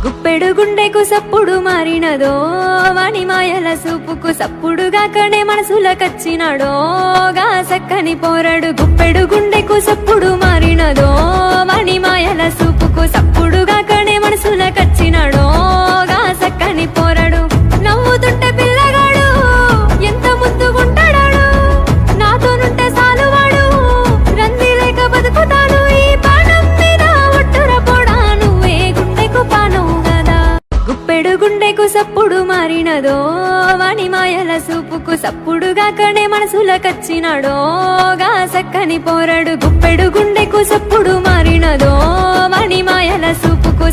గుప్పెడు గుండెకు సప్పుడు మారినదో వాని మాయల సూపుకు సప్పుడుగా కనే మనసులకచ్చినాడో గా సక్కని పోరడు. గుప్పెడు గుండెకు సప్పుడు మారినదో వాని మాయల సూపుకు సప్పుడుగా కనే మనసులకచ్చినాడో గా సక్కని పోరడు. నవ్వుతుంటే పిల్లగాడు ఎంత ముద్దుగుంటాడాడు, నాతోనుంటే సాలువాడు రంది లేక బతుకుతాను. ఈ పానం మీద ఒట్టుర పోడా నువ్వే గుండెకు పానవు గదా. గుప్పెడు గుండెకు సప్పుడు మారినదో వాని మాయల సూపుకు సప్పుడుగా కనే మనసులకచ్చినాడో గా సక్కని పోరడు. గుప్పెడు గుండెకు సప్పుడు మారినదో వాని మాయల సూపుకు